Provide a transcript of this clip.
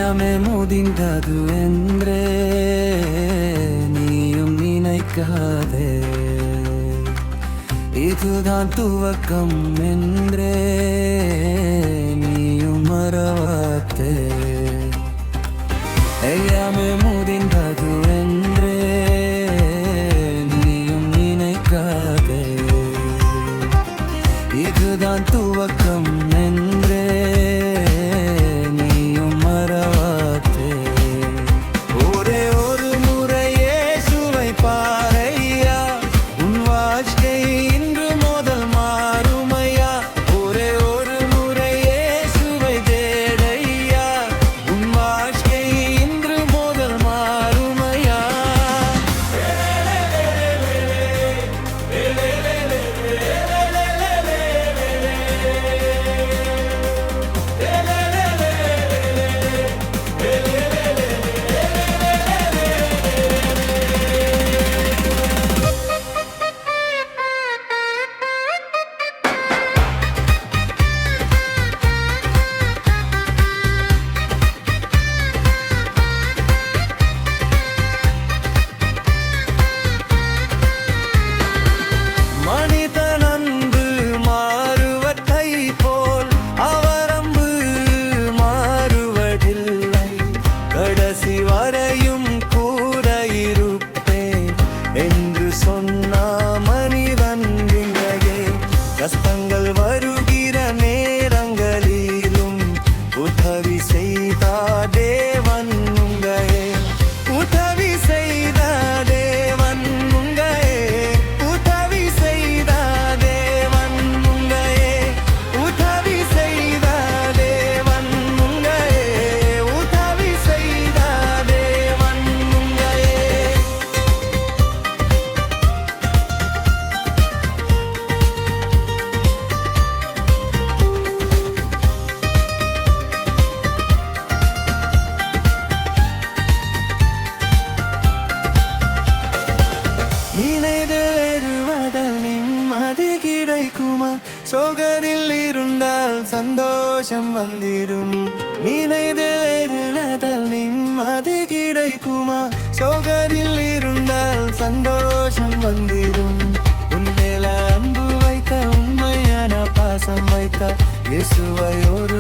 எல்லாமே முடிந்தது என்றே நீயும் நினைக்காதே, இதுதான் துவக்கம் என்றே நீயும் மறவாதே. எல்லாமே முடிந்தது என்றே நீயும் நினைக்காதே, இதுதான் துவக்கம் என்றே நீயும் மறவாதே. ஒரே ஒரு முறை இயேசுவை பாரையா, உன் வாழ்க்கை இன்று முதல் மாறுமையா. ஒரே ஒரு முறை இயேசுவை தேடையா, உன் வாழ்க்கை இன்று முதல் மாறுமையா. மனிதன் அன்பு மாறுவதை போல் அவர் அன்பு மாறுவதில்லை. கடைசி வரையும் கூட இருப்பேன் என்று சொன்ன மனிதன் இங்கேயே. கஷ்டங்கள் வருகிற நேரங்களிலும் உதவி செய்த தேவன் உங்களையே. உதவி செய்த தேவன் உங்களையே. உதவி செய்த தேவன் உங்களையே. உதவி செய்த தேவன் உங்களையே. உதவி செய்த தேவன் உங்களையே. நினைந்து வருவதால் நிம்மதி கிடைக்குமா? சோகத்தில் இருந்தால் சந்தோஷம் வந்திடும். நினைந்து வருவதால் நிம்மதி கிடைக்குமா? சோகத்தில் இருந்தால் சந்தோஷம் வந்திடும். உன்மேல அன்பு வைத்த, உண்மையான பாசம் வைத்த இயேசுவை ஒரு